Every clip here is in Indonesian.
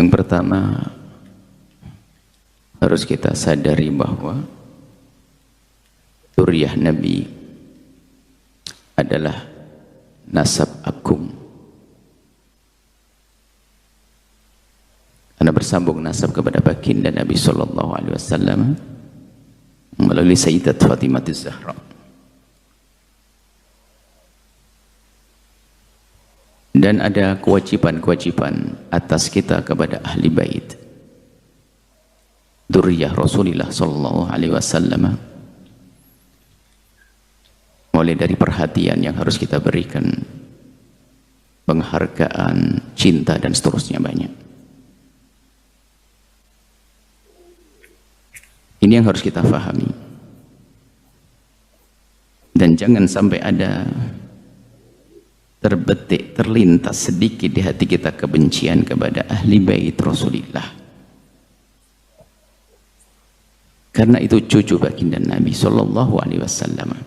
Yang pertama, harus kita sadari bahwa dzurriyyah Nabi adalah nasab agung. Karena bersambung nasab kepada baginda Nabi sallallahu alaihi wasallam melalui Sayyidat Fatimah Az-Zahra. Dan ada kewajiban-kewajiban atas kita kepada ahli bait dzurriyyah Rasulullah sallallahu alaihi wasallam, mulai dari perhatian yang harus kita berikan, penghargaan, cinta dan seterusnya banyak. Ini yang harus kita fahami. Dan jangan sampai ada terbetik, terlintas sedikit di hati kita kebencian kepada ahli bait Rasulullah. Karena itu cucu baginda Nabi sallallahu alaihi wasallam.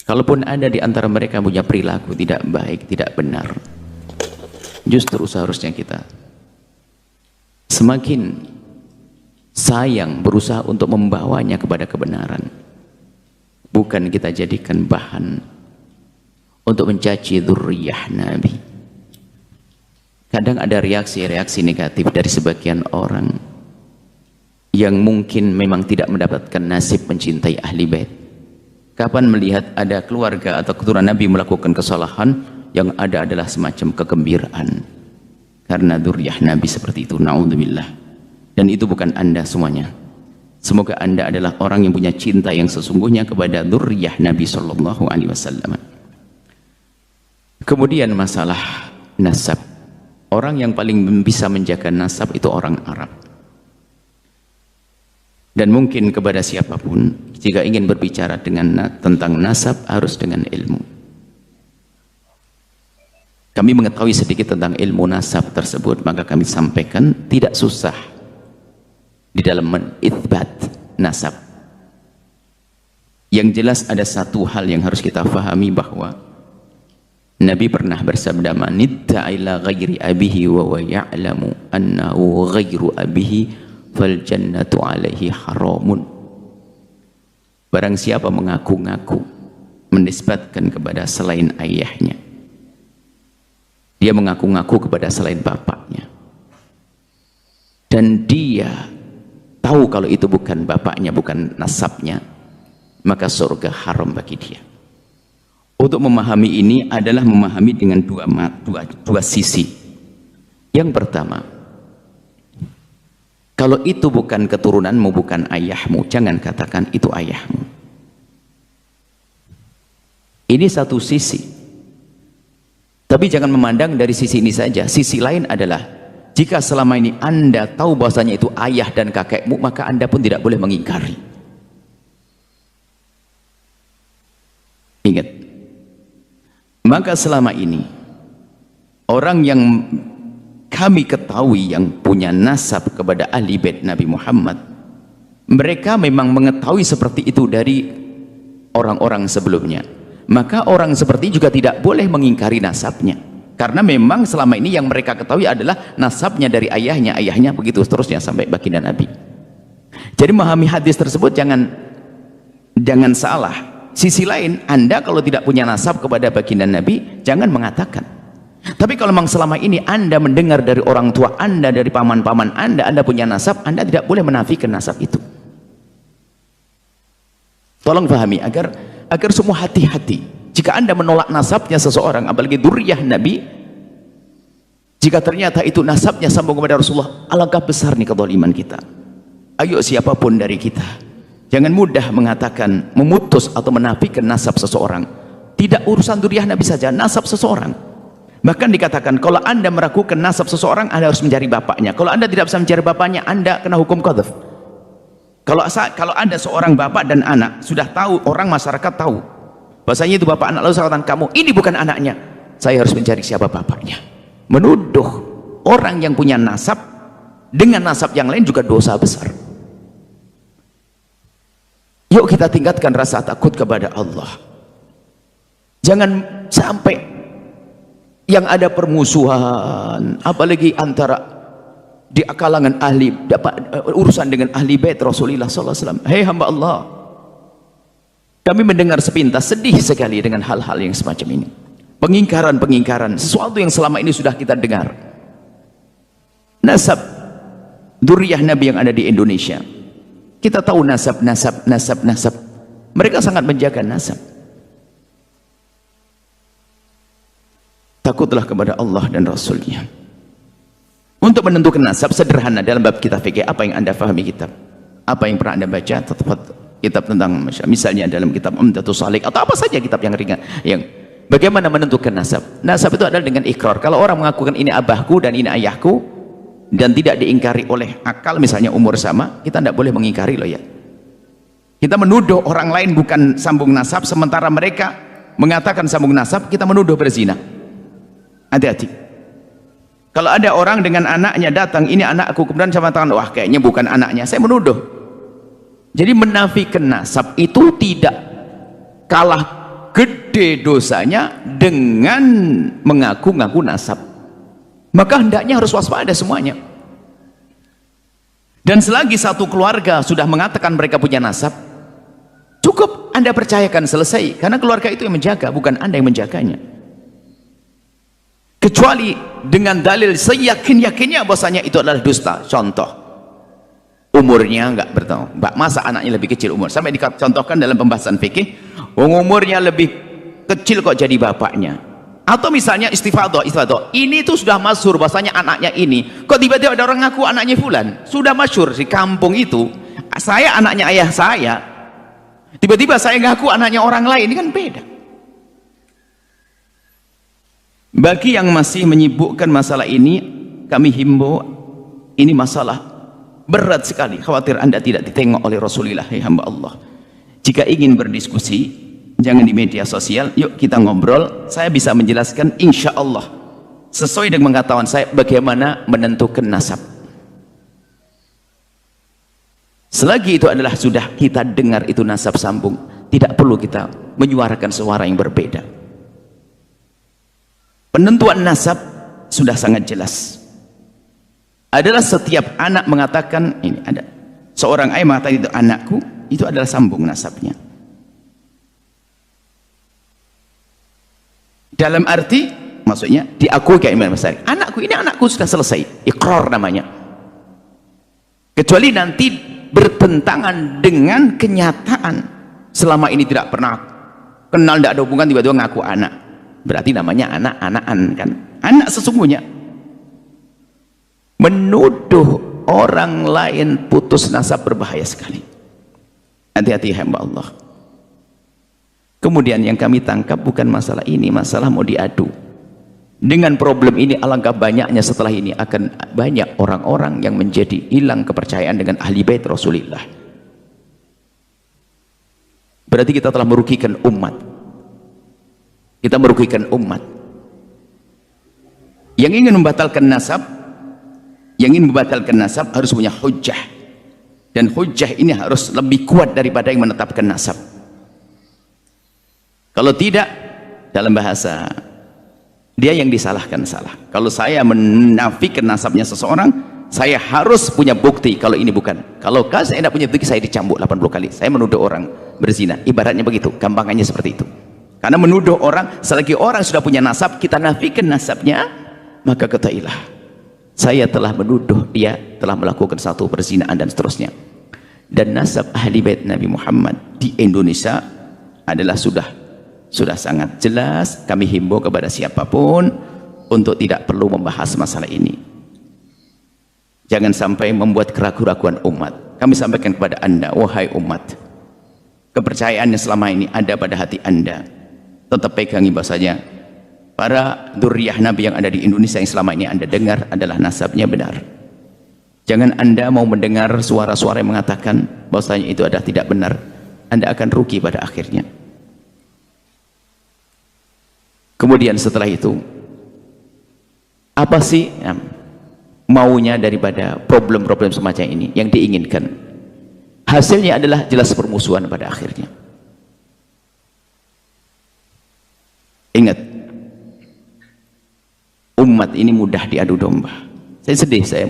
Kalaupun ada di antara mereka punya perilaku tidak baik, tidak benar, justru seharusnya kita semakin sayang, berusaha untuk membawanya kepada kebenaran, bukan kita jadikan bahan untuk mencaci dzurriyyah Nabi. Kadang ada reaksi-reaksi negatif dari sebagian orang yang mungkin memang tidak mendapatkan nasib mencintai ahli bait. Kapan melihat ada keluarga atau keturunan Nabi melakukan kesalahan, yang ada adalah semacam kegembiraan karena dzurriyyah Nabi seperti itu. Naudzubillah. Dan itu bukan Anda semuanya. Semoga Anda adalah orang yang punya cinta yang sesungguhnya kepada dzurriyyah Nabi sallallahu alaihi wasallam. Kemudian masalah nasab. Orang yang paling bisa menjaga nasab itu orang Arab. Dan mungkin kepada siapapun, jika ingin berbicara tentang nasab, harus dengan ilmu. Kami mengetahui sedikit tentang ilmu nasab tersebut, maka kami sampaikan tidak susah di dalam menitsbat nasab. Yang jelas ada satu hal yang harus kita fahami, bahwa Nabi pernah bersabda, man idda'a ila ghairi abihi wa huwa ya'lamu annahu ghairu abihi fal jannatu alaihi haramun. Barang siapa mengaku-ngaku menisbatkan kepada selain ayahnya, dia mengaku-ngaku kepada selain bapaknya, dan dia tahu kalau itu bukan bapaknya, bukan nasabnya, maka surga haram bagi dia. Untuk memahami ini adalah memahami dengan dua sisi. Yang pertama, kalau itu bukan keturunanmu, bukan ayahmu, jangan katakan itu ayahmu. Ini satu sisi. Tapi jangan memandang dari sisi ini saja. Sisi lain adalah, jika selama ini Anda tahu bahwasanya itu ayah dan kakekmu, maka Anda pun tidak boleh mengingkari. Ingat, maka selama ini orang yang kami ketahui yang punya nasab kepada ahli bait Nabi Muhammad, mereka memang mengetahui seperti itu dari orang-orang sebelumnya. Maka orang seperti juga tidak boleh mengingkari nasabnya, karena memang selama ini yang mereka ketahui adalah nasabnya dari ayahnya, begitu seterusnya sampai baginda Nabi. Jadi memahami hadis tersebut jangan salah. Sisi lain, Anda kalau tidak punya nasab kepada baginda Nabi, jangan mengatakan. Tapi kalau memang selama ini Anda mendengar dari orang tua Anda, dari paman-paman Anda punya nasab, Anda tidak boleh menafikan nasab itu. Tolong pahami agar semua hati-hati. Jika Anda menolak nasabnya seseorang, apalagi dzurriyyah Nabi, jika ternyata itu nasabnya sambung kepada Rasulullah, alangkah besar nih kezaliman kita. Ayo siapapun dari kita, jangan mudah mengatakan, memutus atau menafikan nasab seseorang. Tidak urusan dzurriyyah Nabi saja, nasab seseorang. Bahkan dikatakan, kalau Anda meragukan nasab seseorang, Anda harus mencari bapaknya. Kalau Anda tidak bisa mencari bapaknya, Anda kena hukum qadzaf. Kalau ada seorang bapak dan anak, sudah tahu, orang masyarakat tahu bahasanya itu bapak anak, lalu saya katakan, kamu ini bukan anaknya, saya harus mencari siapa bapaknya. Menuduh orang yang punya nasab dengan nasab yang lain juga dosa besar. Yuk kita tingkatkan rasa takut kepada Allah. Jangan sampai yang ada permusuhan, apalagi antara di kalangan ahli urusan dengan ahli bait Rasulullah sallallahu alaihi wasallam. Hei hamba Allah, kami mendengar sepintas, sedih sekali dengan hal-hal yang semacam ini. Pengingkaran sesuatu yang selama ini sudah kita dengar. Nasab dzurriyyah Nabi yang ada di Indonesia, kita tahu nasab. Mereka sangat menjaga nasab. Takutlah kepada Allah dan Rasulnya. Untuk menentukan nasab sederhana dalam bab kitab fikih. Apa yang anda fahami kitab, apa yang pernah anda baca, kitab tentang misalnya dalam kitab Umdatus Shalik atau apa saja kitab yang ringan, yang bagaimana menentukan nasab. Nasab itu adalah dengan ikrar. Kalau orang mengakukan ini abahku dan ini ayahku dan tidak diingkari oleh akal, misalnya umur sama, kita tidak boleh mengingkari loh ya. Kita menuduh orang lain bukan sambung nasab, sementara mereka mengatakan sambung nasab, kita menuduh berzina. Hati-hati. Kalau ada orang dengan anaknya datang, ini anakku, kemudian saya mengatakan, wah kayaknya bukan anaknya, saya menuduh. Jadi menafikan nasab itu tidak kalah gede dosanya dengan mengaku-ngaku nasab. Maka hendaknya harus waspada semuanya. Dan selagi satu keluarga sudah mengatakan mereka punya nasab, cukup anda percayakan, selesai. Karena keluarga itu yang menjaga, bukan anda yang menjaganya. Kecuali dengan dalil seyakin-yakinnya bahwasanya itu adalah dusta. Contoh, umurnya enggak bertahu, masa anaknya lebih kecil umur, sampai dicontohkan dalam pembahasan fikih, umurnya lebih kecil kok jadi bapaknya. Atau misalnya istifadah, ini tuh sudah masyhur bahwasanya anaknya ini, kok tiba-tiba ada orang ngaku anaknya fulan, sudah masyhur di kampung itu, saya anaknya ayah saya, tiba-tiba saya ngaku anaknya orang lain, ini kan beda. Bagi yang masih menyibukkan masalah ini, kami himbau, ini masalah berat sekali, khawatir anda tidak ditengok oleh Rasulullah. Hai hamba Allah, jika ingin berdiskusi jangan di media sosial, yuk kita ngobrol. Saya bisa menjelaskan insya Allah sesuai dengan pengetahuan saya bagaimana menentukan nasab. Selagi itu adalah sudah kita dengar itu nasab sambung, tidak perlu kita menyuarakan suara yang berbeda. Penentuan nasab sudah sangat jelas. Adalah setiap anak mengatakan, ini ada seorang ayah mengatakan itu anakku, itu adalah sambung nasabnya. Dalam arti, maksudnya diakui kayak Imam Besar, anakku, ini anakku, sudah selesai, ikrar namanya. Kecuali nanti bertentangan dengan kenyataan, selama ini tidak pernah kenal, tidak ada hubungan, tiba-tiba ngaku anak, berarti namanya anak-anakan kan. Anak sesungguhnya. Menuduh orang lain putus nasab berbahaya sekali. Hati-hati hamba Allah. Kemudian yang kami tangkap bukan masalah ini, masalah mau diadu. Dengan problem ini alangkah banyaknya setelah ini akan banyak orang-orang yang menjadi hilang kepercayaan dengan ahli bait Rasulullah. Berarti kita telah merugikan umat. Kita merugikan umat. Yang ingin membatalkan nasab, harus punya hujjah. Dan hujjah ini harus lebih kuat daripada yang menetapkan nasab. Kalau tidak, dalam bahasa, dia yang disalahkan salah. Kalau saya menafikan nasabnya seseorang, saya harus punya bukti kalau ini bukan. Kalau saya tidak punya bukti, saya dicambuk 80 kali. Saya menuduh orang berzina. Ibaratnya begitu, gampangannya seperti itu. Karena menuduh orang, selagi orang sudah punya nasab, kita nafikan nasabnya, maka ketahuilah, saya telah menuduh dia telah melakukan satu perzinaan dan seterusnya. Dan nasab ahli bait Nabi Muhammad di Indonesia adalah sudah sangat jelas. Kami himbau kepada siapapun untuk tidak perlu membahas masalah ini. Jangan sampai membuat keraguan-keraguan umat. Kami sampaikan kepada anda, wahai umat, kepercayaan yang selama ini ada pada hati anda, tetap pegangi bahasanya para dzurriyyah Nabi yang ada di Indonesia yang selama ini anda dengar adalah nasabnya benar. Jangan anda mau mendengar suara-suara yang mengatakan bahasanya itu adalah tidak benar. Anda akan rugi pada akhirnya. Kemudian setelah itu, apa sih maunya daripada problem-problem semacam ini yang diinginkan? Hasilnya adalah jelas permusuhan pada akhirnya. Ingat, umat ini mudah diadu domba. Saya sedih, saya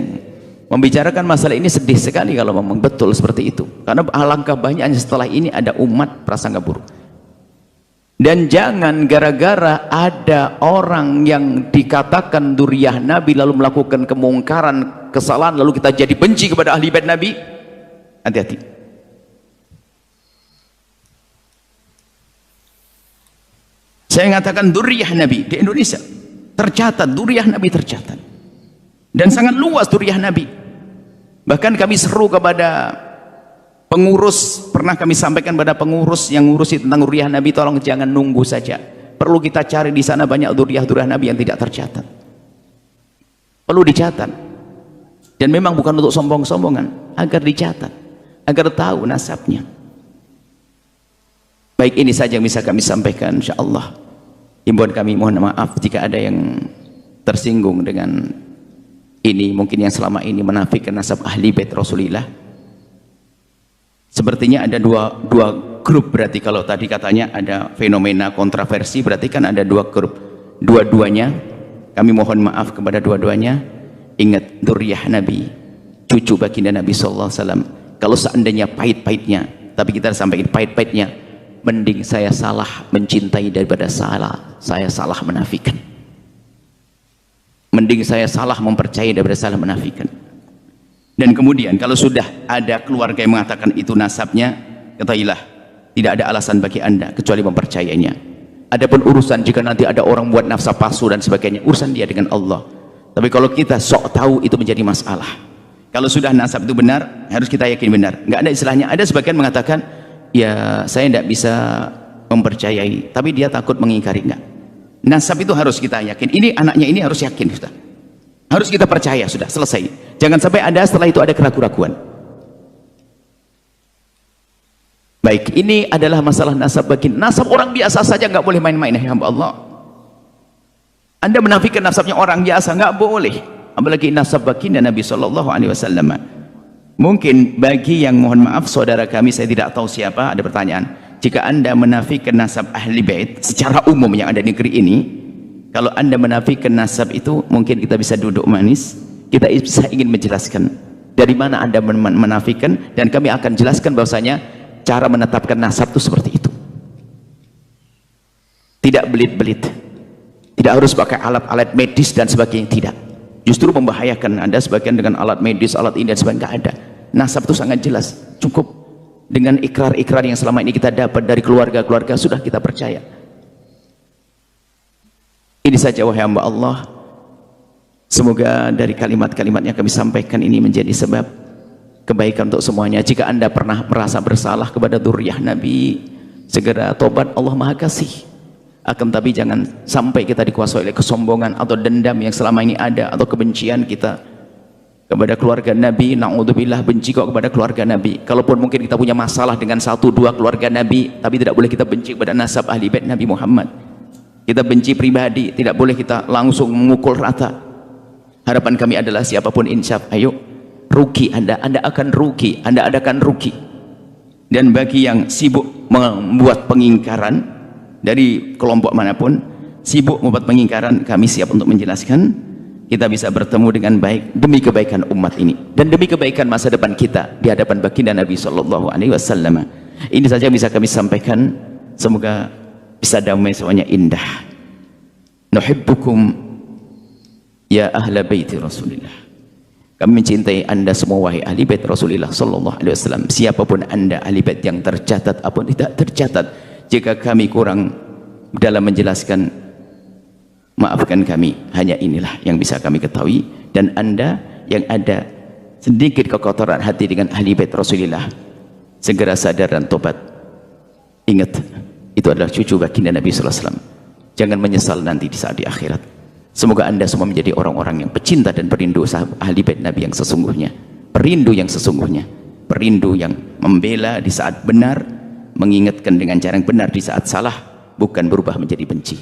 Membicarakan masalah ini sedih sekali kalau memang betul seperti itu, karena alangkah banyaknya setelah ini ada umat prasangka buruk. Dan jangan gara-gara ada orang yang dikatakan dzurriyyah Nabi lalu melakukan kemungkaran, kesalahan, lalu kita jadi benci kepada ahli bait Nabi. Hati-hati. Saya mengatakan dzurriyyah Nabi di Indonesia tercatat, dzurriyyah Nabi tercatat, dan sangat luas dzurriyyah Nabi. Bahkan kami seru kepada pengurus, pernah kami sampaikan pada pengurus yang ngurusi tentang dzurriyyah Nabi, tolong jangan nunggu saja, perlu kita cari di sana banyak dzurriyyah Nabi yang tidak tercatat, perlu dicatat. Dan memang bukan untuk sombong-sombongan, agar dicatat, agar tahu nasabnya. Baik, ini saja yang bisa kami sampaikan, insyaallah. Himbauan kami, mohon maaf jika ada yang tersinggung dengan ini, mungkin yang selama ini menafikan nasab ahli bait Rasulullah. Sepertinya ada dua grup, berarti kalau tadi katanya ada fenomena kontroversi, berarti kan ada dua grup. Dua-duanya kami mohon maaf kepada dua-duanya. Ingat, dzurriyyah Nabi, cucu baginda Nabi sallallahu alaihi wasallam. Kalau seandainya pahit-pahitnya, tapi kita sampaikan pahit-pahitnya, mending saya salah mencintai daripada saya salah menafikan. Mending saya salah mempercayai daripada salah menafikan. Dan kemudian kalau sudah ada keluarga yang mengatakan itu nasabnya, ketahuilah tidak ada alasan bagi anda kecuali mempercayainya. Adapun urusan jika nanti ada orang buat nafsa palsu dan sebagainya, urusan dia dengan Allah. Tapi kalau kita sok tahu, itu menjadi masalah. Kalau sudah nasab itu benar, harus kita yakin benar. Nggak ada istilahnya. Ada sebagian mengatakan, ya saya tidak bisa mempercayai, tapi dia takut mengingkari. Enggak, nasab itu harus kita yakin, ini anaknya ini harus yakin, sudah harus kita percaya, sudah selesai. Jangan sampai ada setelah itu ada keraguan-keraguan. Baik, ini adalah masalah nasab baginda. Nasab orang biasa saja nggak boleh main-main, ya hamba Allah. Anda menafikan nasabnya orang biasa, nggak boleh, apalagi nasab baginda Nabi sallallahu alaihi wasallam. Mungkin bagi yang, mohon maaf saudara kami, saya tidak tahu siapa, ada pertanyaan, jika anda menafikan nasab ahli bait secara umum yang ada di negeri ini, kalau anda menafikan nasab itu, mungkin kita bisa duduk manis, kita bisa ingin menjelaskan dari mana anda menafikan, dan kami akan jelaskan bahwasanya cara menetapkan nasab itu seperti itu, tidak belit-belit, tidak harus pakai alat-alat medis dan sebagainya, tidak. Justru membahayakan. Anda sebagian dengan alat medis, alat ini dan sebagainya, nggak ada. Nasab itu sangat jelas, cukup dengan ikrar-ikrar yang selama ini kita dapat dari keluarga-keluarga, sudah kita percaya. Ini saja wahai hamba Allah, semoga dari kalimat-kalimat yang kami sampaikan ini menjadi sebab kebaikan untuk semuanya. Jika anda pernah merasa bersalah kepada dzurriyyah Nabi, segera tobat, Allah Maha Kasih. Akan tapi jangan sampai kita dikuasai oleh kesombongan atau dendam yang selama ini ada, atau kebencian kita kepada keluarga Nabi. Na'udzubillah, benci kok kepada keluarga Nabi. Kalaupun mungkin kita punya masalah dengan 1-2 keluarga Nabi, tapi tidak boleh kita benci kepada nasab ahli bait Nabi Muhammad. Kita benci pribadi, tidak boleh kita langsung memukul rata. Harapan kami adalah siapapun insaf, ayo rugi anda akan rugi, anda akan rugi. Dan bagi yang sibuk membuat pengingkaran dari kelompok manapun, sibuk membuat pengingkaran, kami siap untuk menjelaskan. Kita bisa bertemu dengan baik demi kebaikan umat ini dan demi kebaikan masa depan kita di hadapan baginda Nabi sallallahu alaihi wasallam. Ini saja yang bisa kami sampaikan. Semoga bisa damai, semuanya indah. Nuhibbukum ya ahla baiti Rasulillah. Kami mencintai anda semua wahai ahli bait Rasulullah sallallahu alaihi wasallam. Siapapun anda, ahli bait yang tercatat apun tidak tercatat, jika kami kurang dalam menjelaskan, maafkan kami. Hanya inilah yang bisa kami ketahui. Dan anda yang ada sedikit kekotoran hati dengan ahli bait Rasulullah, segera sadar dan tobat. Ingat, itu adalah cucu baginda Nabi sallallahu alaihi wasallam. Jangan menyesal nanti di saat di akhirat. Semoga anda semua menjadi orang-orang yang pecinta dan perindu ahli bait Nabi yang sesungguhnya, perindu yang sesungguhnya, perindu yang membela di saat benar, mengingatkan dengan cara yang benar di saat salah, bukan berubah menjadi benci.